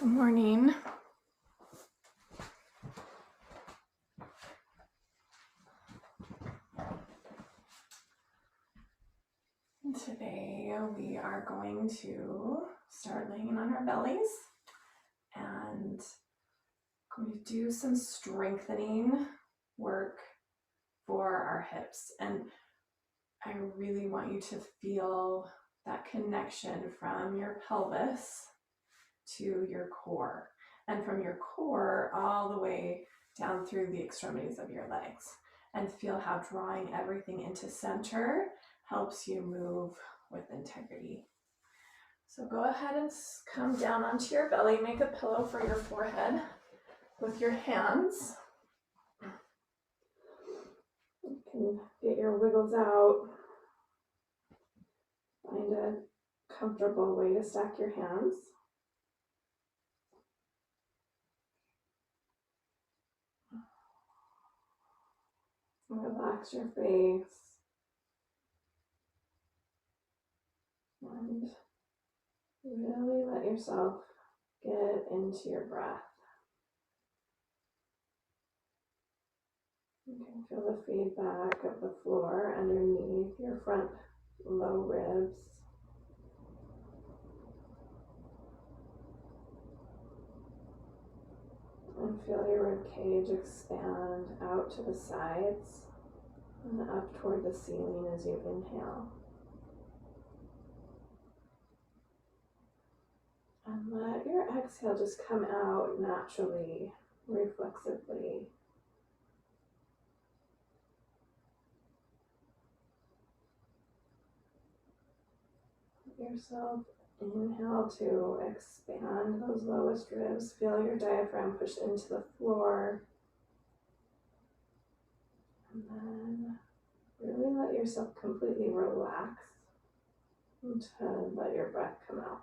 Good morning. Today we are going to start laying on our bellies and going to do some strengthening work for our hips. And I really want you to feel that connection from your pelvis to your core, and from your core all the way down through the extremities of your legs, and feel how drawing everything into center helps you move with integrity. So go ahead and come down onto your belly, make a pillow for your forehead with your hands. You can get your wiggles out. Find a comfortable way to stack your hands. Relax your face. And really let yourself get into your breath. You can feel the feedback of the floor underneath your front low ribs. And feel your rib cage expand out to the sides and up toward the ceiling as you inhale. And let your exhale just come out naturally, reflexively. Let yourself inhale to expand those lowest ribs. Feel your diaphragm push into the floor. And then really let yourself completely relax to let your breath come out.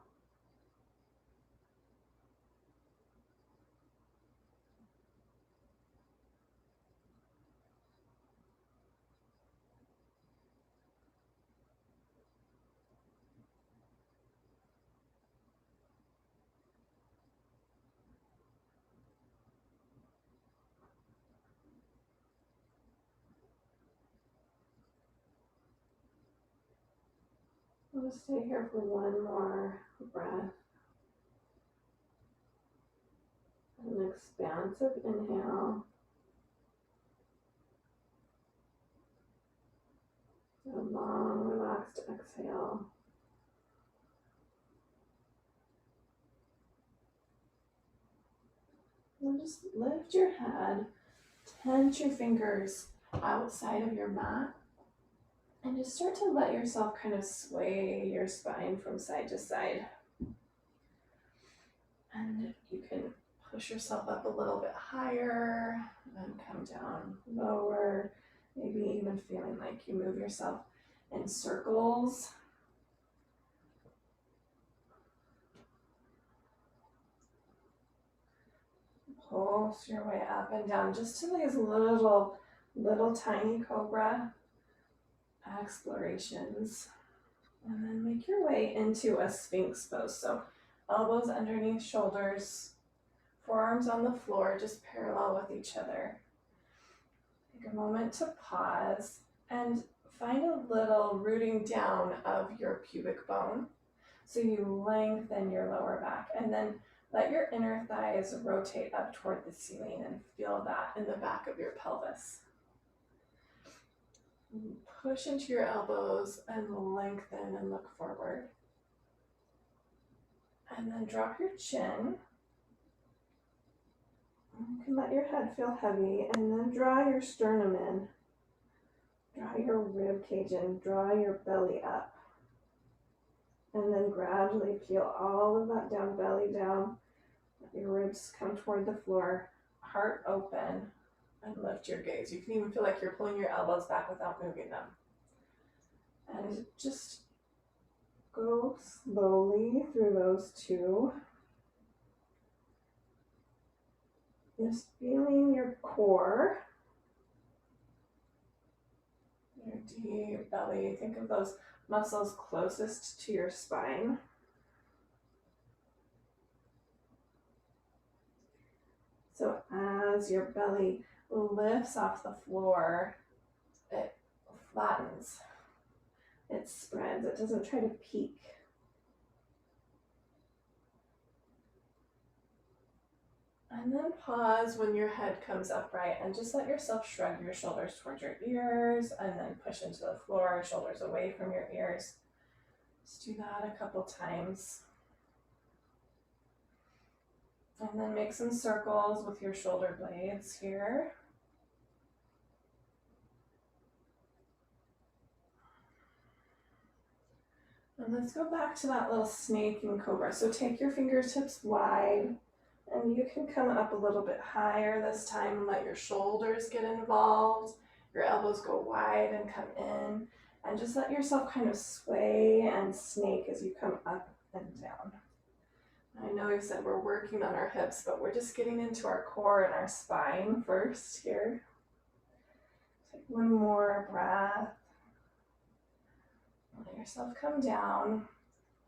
We'll stay here for one more breath. An expansive inhale. A long, relaxed exhale. And just lift your head, tense your fingers outside of your mat, and just start to let yourself kind of sway your spine from side to side. And you can push yourself up a little bit higher and come down lower, maybe even feeling like you move yourself in circles. Pulse your way up and down just to these little tiny cobra explorations. And then make your way into a sphinx pose. So elbows underneath shoulders, forearms on the floor, just parallel with each other. Take a moment to pause and find a little rooting down of your pubic bone. So you lengthen your lower back, and then let your inner thighs rotate up toward the ceiling and feel that in the back of your pelvis. Push into your elbows and lengthen and look forward. And then drop your chin. You can let your head feel heavy, and then draw your sternum in. Draw your rib cage in, draw your belly up. And then gradually peel all of that down, belly down. Let your ribs come toward the floor, heart open, and lift your gaze. You can even feel like you're pulling your elbows back without moving them. And just go slowly through those two. Just feeling your core, your deep belly. Think of those muscles closest to your spine. So as your belly lifts off the floor, it flattens, it spreads, it doesn't try to peak. And then pause when your head comes upright and just let yourself shrug your shoulders towards your ears and then push into the floor, shoulders away from your ears. Just do that a couple times. And then make some circles with your shoulder blades here. And let's go back to that little snake and cobra. So take your fingertips wide, and you can come up a little bit higher this time and let your shoulders get involved. Your elbows go wide and come in, and just let yourself kind of sway and snake as you come up and down. I know I said we're working on our hips, but we're just getting into our core and our spine first here. Take one more breath. Let yourself come down.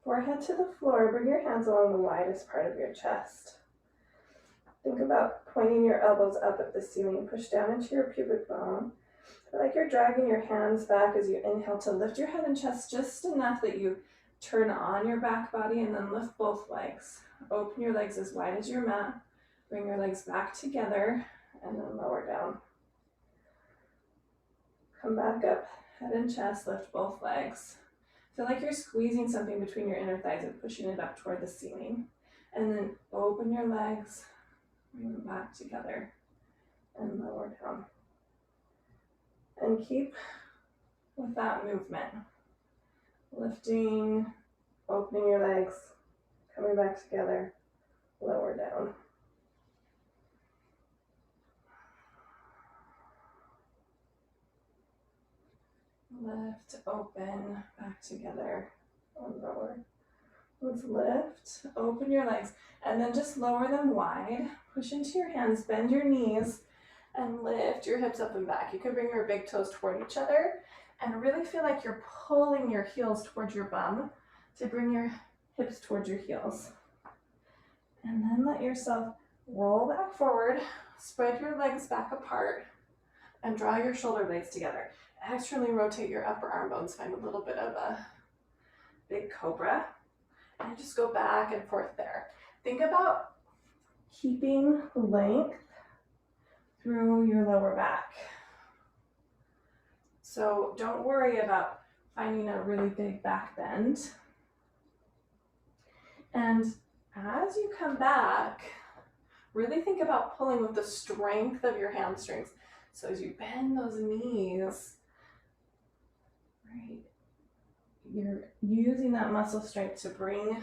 Forehead to the floor. Bring your hands along the widest part of your chest. Think about pointing your elbows up at the ceiling. Push down into your pubic bone. Feel like you're dragging your hands back as you inhale to lift your head and chest just enough that you turn on your back body, and then lift both legs. Open your legs as wide as your mat. Bring your legs back together and then lower down. Come back up, head and chest, lift both legs. Feel like you're squeezing something between your inner thighs and pushing it up toward the ceiling. And then open your legs, bring them back together and lower down. And keep with that movement. Lifting, opening your legs, coming back together, lower down. Lift, open, back together, and lower. Let's lift, open your legs, and then just lower them wide. Push into your hands, bend your knees, and lift your hips up and back. You can bring your big toes toward each other and really feel like you're pulling your heels towards your bum to bring your hips towards your heels. And then let yourself roll back forward, spread your legs back apart, and draw your shoulder blades together. Externally rotate your upper arm bones, find a little bit of a big cobra, and just go back and forth there. Think about keeping length through your lower back. So don't worry about finding a really big back bend. And as you come back, really think about pulling with the strength of your hamstrings. So as you bend those knees, right, you're using that muscle strength to bring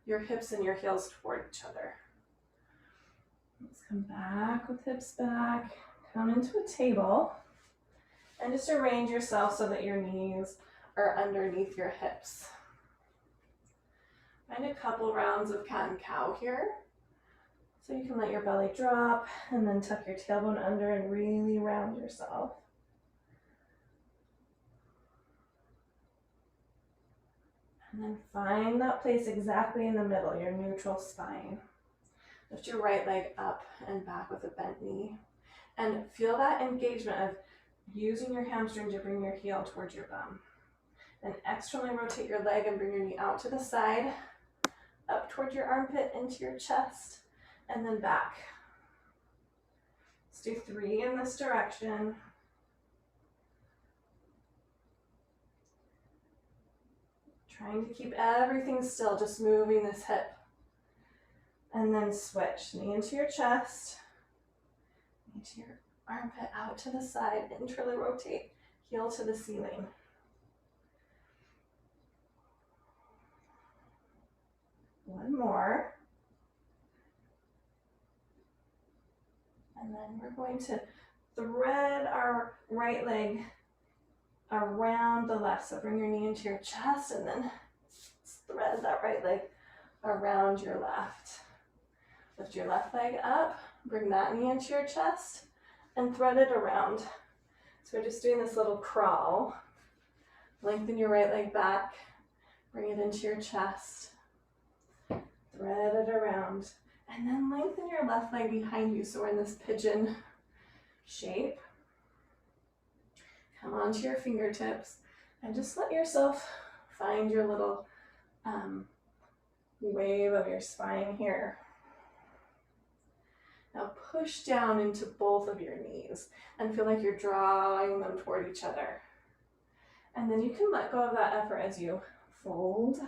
your hips and your heels toward each other. Let's come back with hips back, come into a table, and just arrange yourself so that your knees are underneath your hips. Find a couple rounds of cat and cow here. So you can let your belly drop and then tuck your tailbone under and really round yourself. And then find that place exactly in the middle, your neutral spine. Lift your right leg up and back with a bent knee. And feel that engagement of using your hamstring to bring your heel towards your bum. Then externally rotate your leg and bring your knee out to the side, up towards your armpit, into your chest, and then back. Let's do 3 in this direction. Trying to keep everything still, just moving this hip. And then switch, knee into your chest, knee to your armpit, out to the side, internally rotate, heel to the ceiling. One more. And then we're going to thread our right leg around the left. So bring your knee into your chest and then thread that right leg around your left. Lift your left leg up, bring that knee into your chest, and thread it around. So we're just doing this little crawl. Lengthen your right leg back, bring it into your chest, thread it around, And then lengthen your left leg behind you so we're in this pigeon shape. Come onto your fingertips and just let yourself find your little wave of your spine here. Now push down into both of your knees and feel like you're drawing them toward each other. And then you can let go of that effort as you fold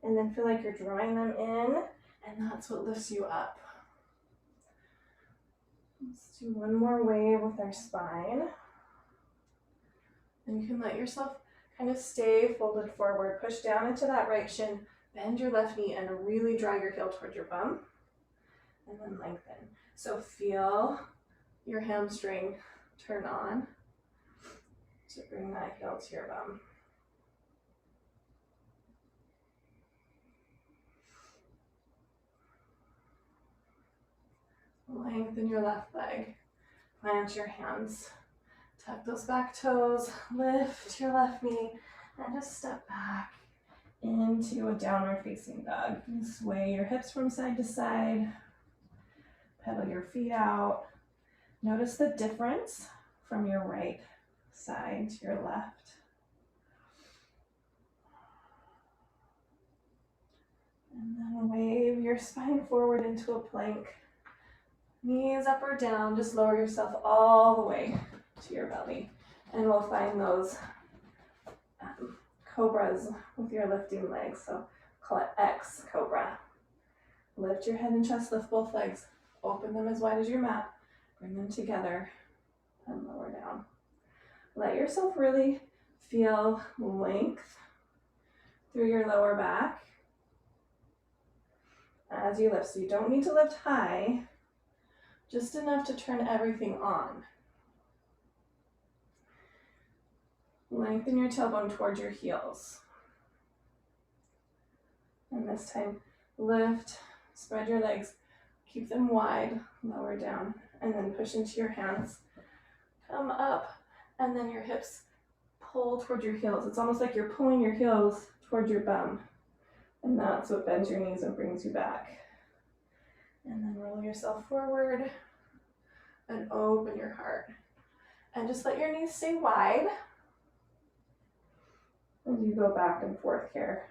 and then feel like you're drawing them in, and that's what lifts you up. Let's do one more wave with our spine. And you can let yourself kind of stay folded forward. Push down into that right shin, bend your left knee, and really drag your heel toward your bum. And then lengthen. So feel your hamstring turn on to bring that heel to your bum. Lengthen your left leg. Plant your hands. Tuck those back toes. Lift your left knee and just step back into a downward facing dog. And sway your hips from side to side. Pedal your feet out. Notice the difference from your right side to your left. And then wave your spine forward into a plank. Knees up or down, just lower yourself all the way to your belly. And we'll find those cobras with your lifting legs. So call it X cobra. Lift your head and chest, lift both legs. Open them as wide as your mat. Bring them together and lower down. Let yourself really feel length through your lower back as you lift. So you don't need to lift high, just enough to turn everything on. Lengthen your tailbone towards your heels. And this time, lift, spread your legs, keep them wide, lower down, and then push into your hands. Come up, and then your hips pull toward your heels. It's almost like you're pulling your heels toward your bum. And that's what bends your knees and brings you back. And then roll yourself forward and open your heart. And just let your knees stay wide as you go back and forth here.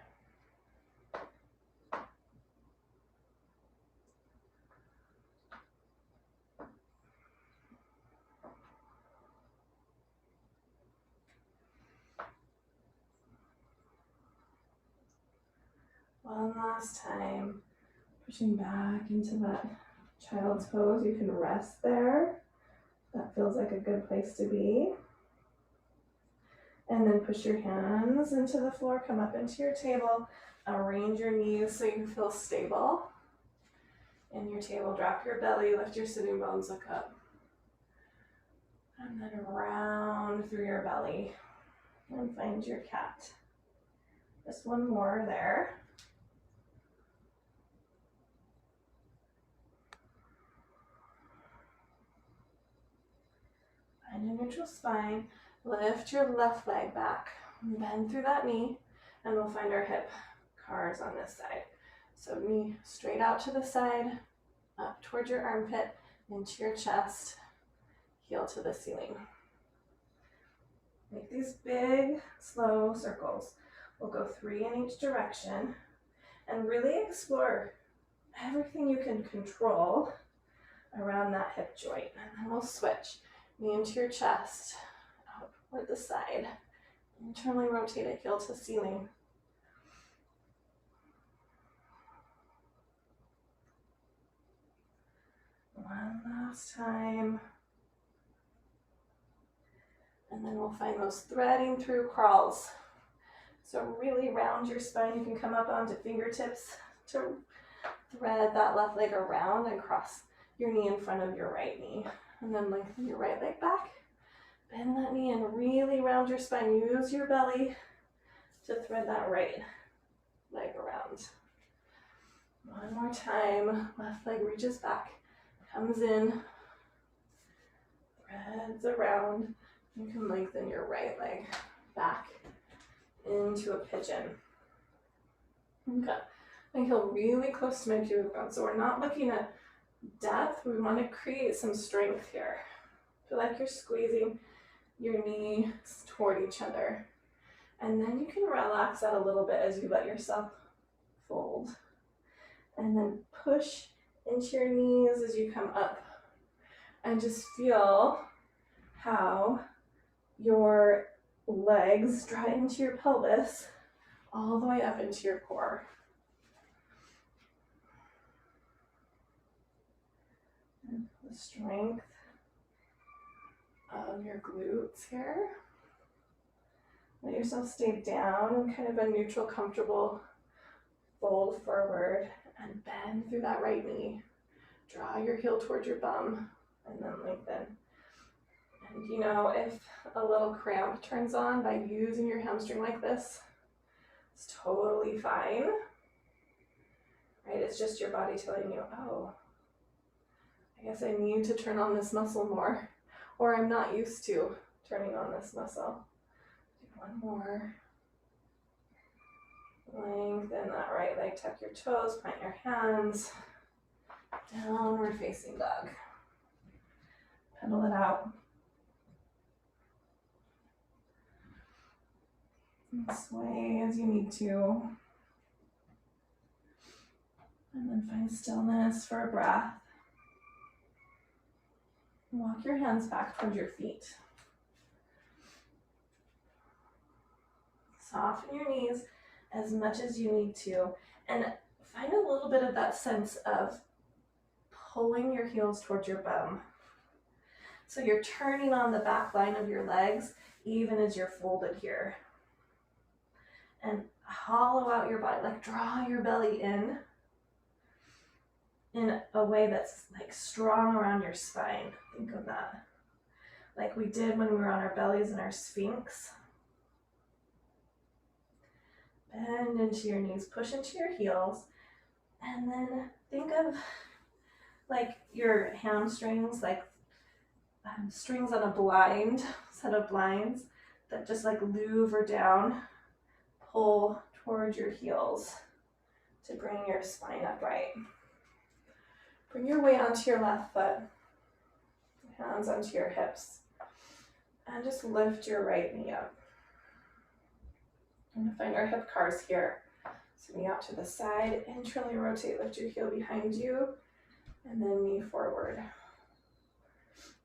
One last time, pushing back into that child's pose. You can rest there. That feels like a good place to be. And then push your hands into the floor, come up into your table, arrange your knees so you feel stable. In your table, drop your belly, lift your sitting bones, look up. And then round through your belly and find your cat. Just one more there. Find a neutral spine. Lift your left leg back. Bend through that knee, and we'll find our hip cars on this side. So knee straight out to the side, up towards your armpit, into your chest, heel to the ceiling. Make these big, slow circles. We'll go 3 in each direction, and really explore everything you can control around that hip joint. And then we'll switch. Knee into your chest, out toward the side. Internally rotate it, heel to ceiling. One last time. And then we'll find those threading through crawls. So really round your spine. You can come up onto fingertips to thread that left leg around and cross your knee in front of your right knee. And then lengthen your right leg back. Bend that knee and really round your spine. Use your belly to thread that right leg around. One more time. Left leg reaches back, comes in, threads around. You can lengthen your right leg back into a pigeon. Okay. my heel really close to my pubic bone. So we're not looking at depth. We want to create some strength here. Feel like you're squeezing your knees toward each other. And then you can relax that a little bit as you let yourself fold. And then push into your knees as you come up. And just feel how your legs draw into your pelvis all the way up into your core. And the strength of your glutes here. Let yourself stay down in kind of a neutral, comfortable fold forward and bend through that right knee. Draw your heel towards your bum and then lengthen. And you know, if a little cramp turns on by using your hamstring like this, it's totally fine. Right? It's just your body telling you, oh, I guess I need to turn on this muscle more, or I'm not used to turning on this muscle. Do one more. Lengthen that right leg, tuck your toes, plant your hands. Downward facing dog. Pedal it out. And sway as you need to. And then find stillness for a breath. Walk your hands back towards your feet. Soften your knees as much as you need to. And find a little bit of that sense of pulling your heels towards your bum. So you're turning on the back line of your legs even as you're folded here. And hollow out your body, like draw your belly in a way that's like strong around your spine. Think of that. Like we did when we were on our bellies in our Sphinx. Bend into your knees, push into your heels, and then think of like your hamstrings, like strings on a blind, set of blinds that just like louver down, pull towards your heels to bring your spine upright. Bring your weight onto your left foot, hands onto your hips, and just lift your right knee up. I'm going to find our hip cars here. So knee out to the side, internally rotate, lift your heel behind you, and then knee forward.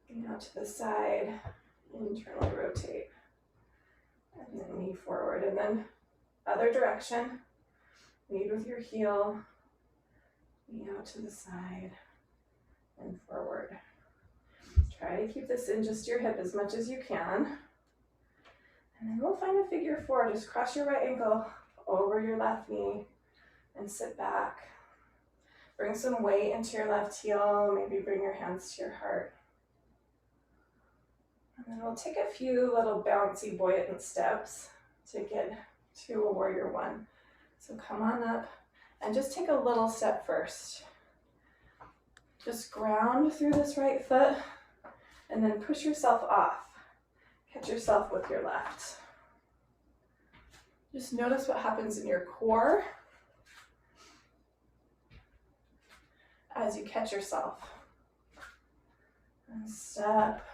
Knee out to the side, internally rotate, and then knee forward. And then other direction, lead with your heel, knee out to the side, and forward. Try to keep this in just your hip as much as you can. And then we'll find a figure four. Just cross your right ankle over your left knee and sit back. Bring some weight into your left heel. Maybe bring your hands to your heart. And then we'll take a few little bouncy, buoyant steps to get to a warrior one. So come on up and just take a little step first. Just ground through this right foot and then push yourself off. Catch yourself with your left. Just notice what happens in your core as you catch yourself. And step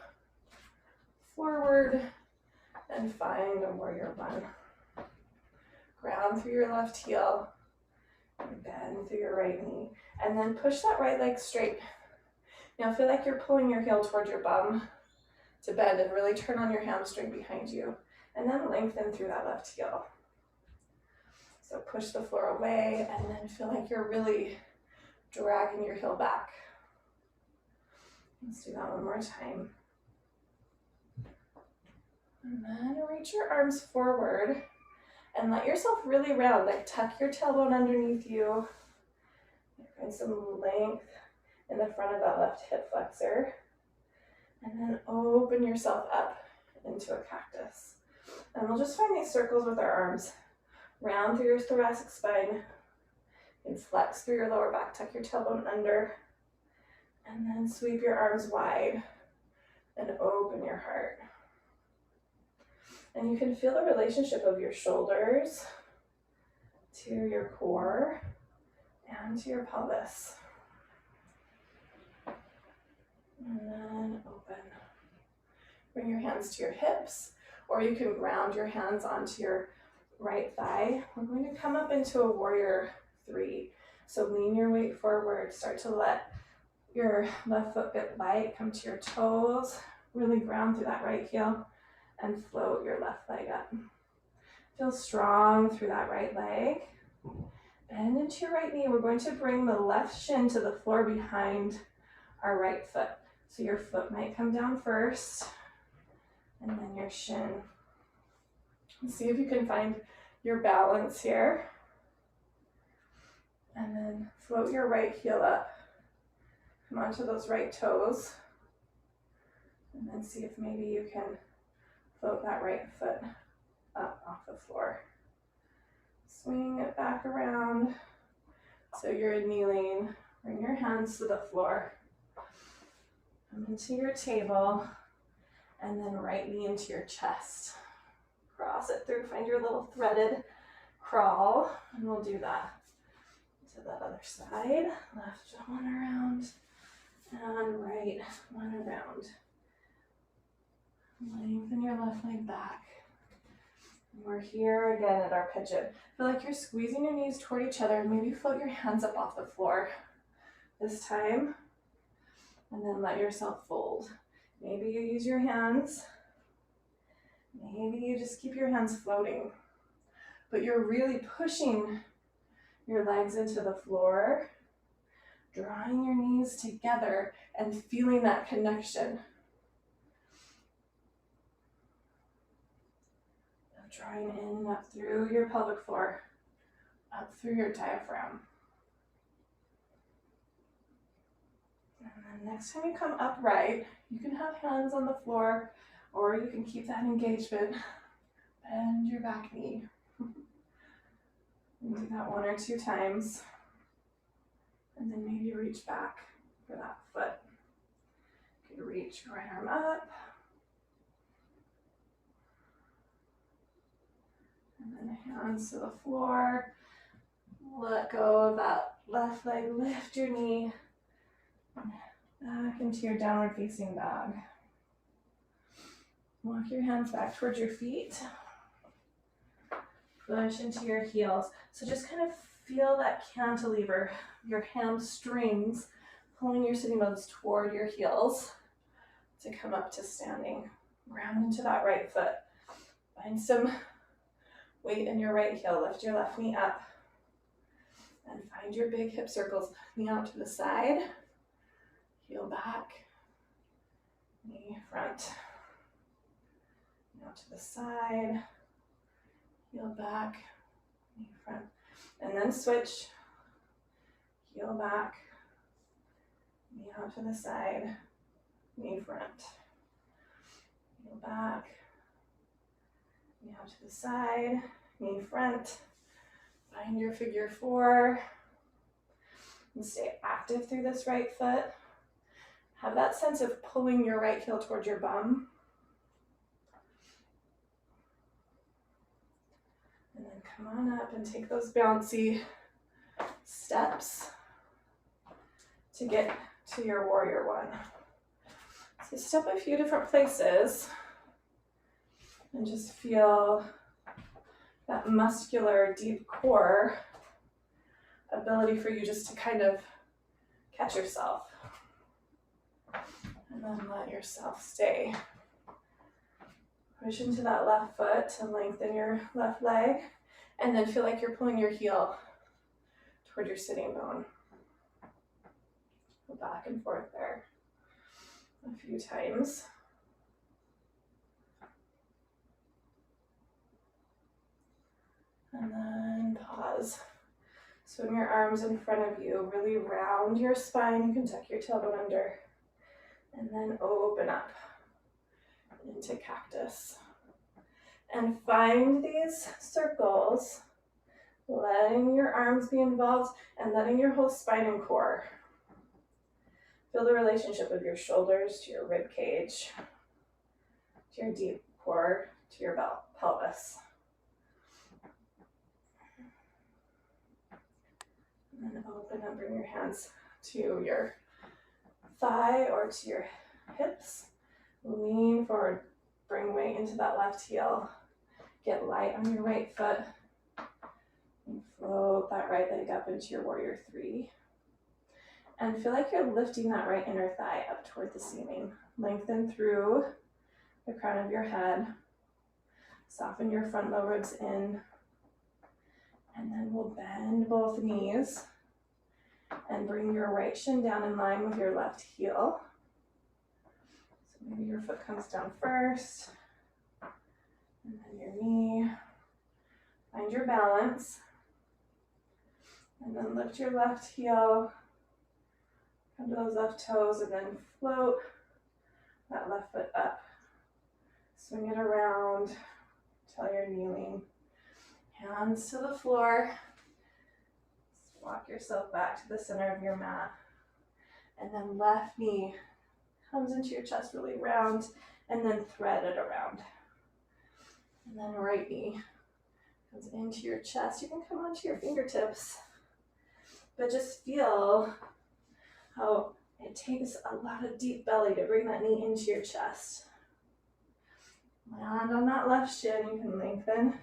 forward and find a warrior one. Ground through your left heel and bend through your right knee. And then push that right leg straight. Now feel like you're pulling your heel towards your bum to bend and really turn on your hamstring behind you. And then lengthen through that left heel. So push the floor away and then feel like you're really dragging your heel back. Let's do that one more time. And then reach your arms forward and let yourself really round, like tuck your tailbone underneath you. Find some length in the front of that left hip flexor. And then open yourself up into a cactus. And we'll just find these circles with our arms. Round through your thoracic spine. And flex through your lower back, tuck your tailbone under. And then sweep your arms wide and open your heart. And you can feel the relationship of your shoulders to your core and to your pelvis. And then open. Bring your hands to your hips, or you can ground your hands onto your right thigh. We're going to come up into a warrior 3. So lean your weight forward. Start to let your left foot get light. Come to your toes. Really ground through that right heel and float your left leg up. Feel strong through that right leg. Bend into your right knee. We're going to bring the left shin to the floor behind our right foot. So your foot might come down first, and then your shin. See if you can find your balance here. And then float your right heel up. Come onto those right toes. And then see if maybe you can float that right foot up off the floor. Swing it back around. So you're kneeling. Bring your hands to the floor. Come into your table. And then right knee into your chest. Cross it through. Find your little threaded crawl. And we'll do that to that other side. Left one around. And right one around. Lengthen your left leg back. And we're here again at our pigeon. Feel like you're squeezing your knees toward each other. Maybe float your hands up off the floor this time. And then let yourself fold. Maybe you use your hands. Maybe you just keep your hands floating. But you're really pushing your legs into the floor, drawing your knees together and feeling that connection. Drawing in and up through your pelvic floor, up through your diaphragm. And then next time you come upright, you can have hands on the floor, or you can keep that engagement. Bend your back knee. And do that 1 or 2 times. And then maybe reach back for that foot. You can reach your right arm up. And then hands to the floor. Let go of that left leg. Lift your knee. Back into your downward facing dog. Walk your hands back towards your feet. Push into your heels. So just kind of feel that cantilever, your hamstrings, pulling your sitting bones toward your heels to come up to standing. Ground into that right foot. Find some weight in your right heel. Lift your left knee up. And find your big hip circles. Knee out to the side. Heel back. Knee front. Knee out to the side. Heel back. Knee front. And then switch. Heel back. Knee out to the side. Knee front. Heel back. Knee out to the side, knee front. Find your figure 4. And stay active through this right foot. Have that sense of pulling your right heel towards your bum. And then come on up and take those bouncy steps to get to your warrior 1. So step a few different places. And just feel that muscular, deep core ability for you just to kind of catch yourself. And then let yourself stay. Push into that left foot to lengthen your left leg. And then feel like you're pulling your heel toward your sitting bone. Go back and forth there a few times. And then pause. Swing your arms in front of you. Really round your spine. You can tuck your tailbone under. And then open up into cactus. And find these circles, letting your arms be involved and letting your whole spine and core. Feel the relationship of your shoulders to your rib cage, to your deep core, to your pelvis. And then Open up, bring your hands to your thigh or to your hips. Lean forward, bring weight into that left heel. Get light on your right foot. And float that right leg up into your warrior three. And feel like you're lifting that right inner thigh up toward the ceiling. Lengthen through the crown of your head. Soften your front low ribs in. And then we'll bend both knees and bring your right shin down in line with your left heel. So maybe your foot comes down first, and then your knee. Find your balance. And then lift your left heel, come to those left toes, and then float that left foot up. Swing it around till you're kneeling. Hands to the floor. Walk yourself back to the center of your mat. And then left knee comes into your chest really round, and then thread it around. And then right knee comes into your chest. You can come onto your fingertips, but just feel how it takes a lot of deep belly to bring that knee into your chest. Land on that left shin. You can lengthen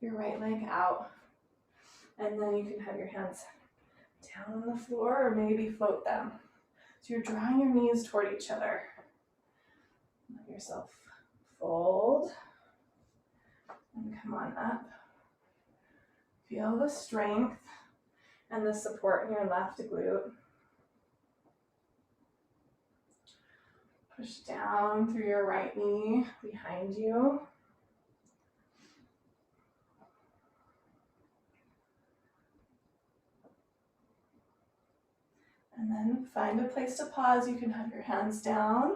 your right leg out. And then you can have your hands down on the floor or maybe float them. So you're drawing your knees toward each other. Let yourself fold and come on up. Feel the strength and the support in your left glute. Push down through your right knee behind you. And then find a place to pause. You can have your hands down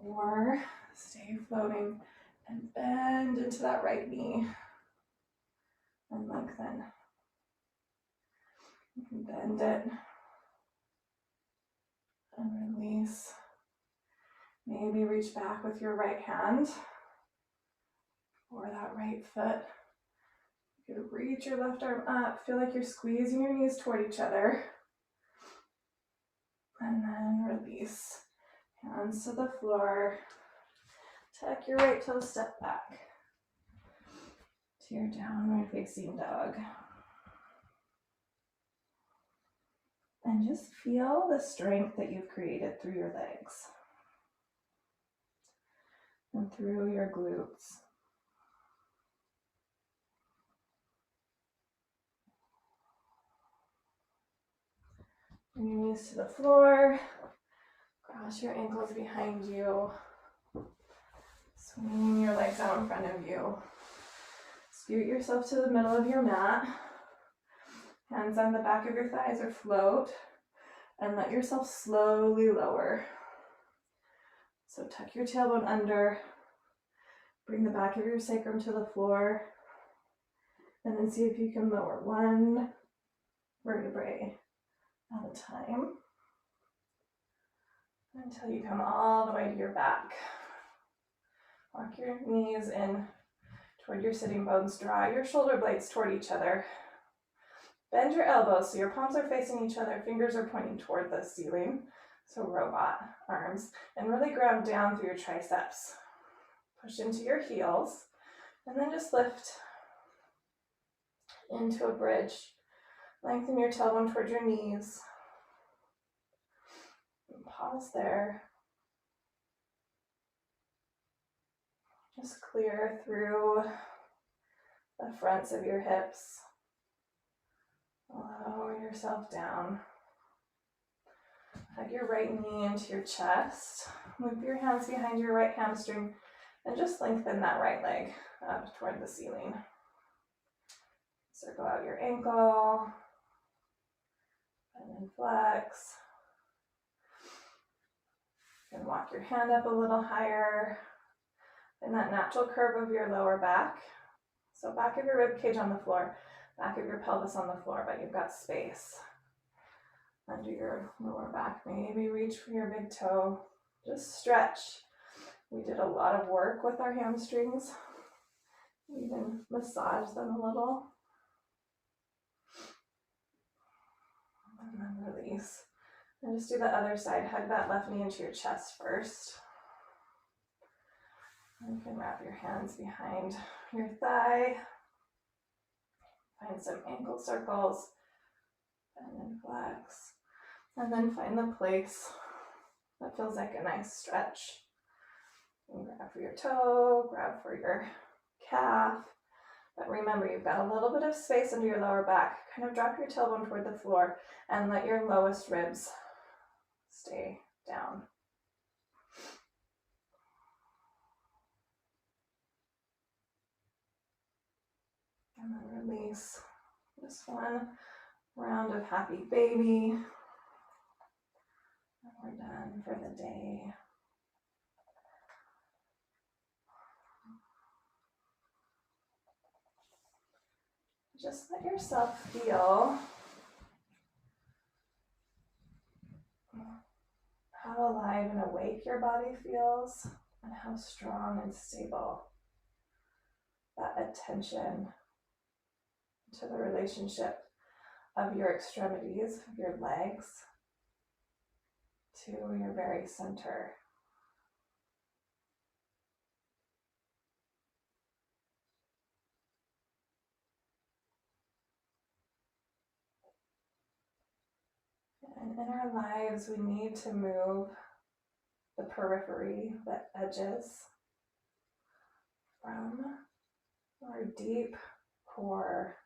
or stay floating and bend into that right knee and lengthen. You can bend it and release. Maybe reach back with your right hand or that right foot. You can reach your left arm up. Feel like you're squeezing your knees toward each other. And then release. Hands to the floor. Tuck your right toe, step back to your downward facing dog. And just feel the strength that you've created through your legs and through your glutes. Bring your knees to the floor. Cross your ankles behind you. Swing your legs out in front of you. Scoot yourself to the middle of your mat. Hands on the back of your thighs or float. And let yourself slowly lower. So tuck your tailbone under. Bring the back of your sacrum to the floor. And then see if you can lower one vertebrae at a time until you come all the way to your back. Walk your knees in toward your sitting bones. Draw your shoulder blades toward each other. Bend your elbows so your palms are facing each other. Fingers are pointing toward the ceiling. So robot arms. And really ground down through your triceps. Push into your heels. And then just lift into a bridge. Lengthen your tailbone toward your knees. And pause there. Just clear through the fronts of your hips. Lower yourself down. Hug your right knee into your chest. Loop your hands behind your right hamstring and just lengthen that right leg up toward the ceiling. Circle out your ankle. And then flex. You can walk your hand up a little higher. In that natural curve of your lower back. So back of your rib cage on the floor, back of your pelvis on the floor, but you've got space under your lower back. Maybe reach for your big toe. Just stretch. We did a lot of work with our hamstrings. Even massage them a little. release. And just do the other side. Hug that left knee into your chest first. And you can wrap your hands behind your thigh. Find some ankle circles. Bend and flex. And then find the place that feels like a nice stretch. And grab for your toe, grab for your calf. But remember, you've got a little bit of space under your lower back. Kind of drop your tailbone toward the floor and let your lowest ribs stay down. And then release. Just one round of happy baby. And we're done for the day. Just let yourself feel how alive and awake your body feels and how strong and stable that attention to the relationship of your extremities, of your legs, to your very center. And in our lives, we need to move the periphery, the edges, from our deep core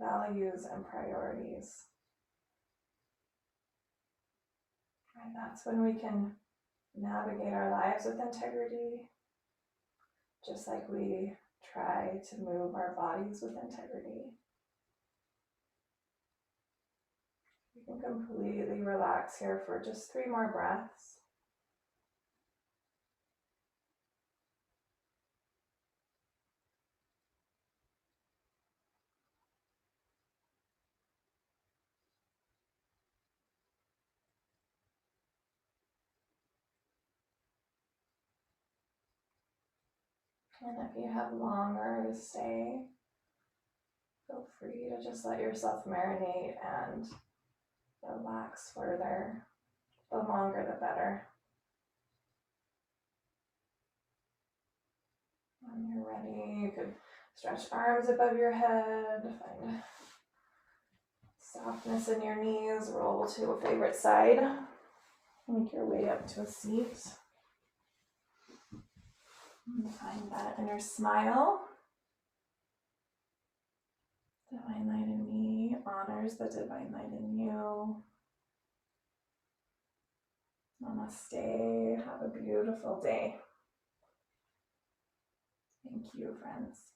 values and priorities. And that's when we can navigate our lives with integrity, just like we try to move our bodies with integrity. You can completely relax here for just 3 more breaths. And if you have longer to stay, feel free to just let yourself marinate and relax further. The longer, the better. When you're ready, you could stretch arms above your head, find softness in your knees, roll to a favorite side. Make your way up to a seat. And find that inner smile. Divine light in me honors the divine light in you. Namaste. Have a beautiful day. Thank you, friends.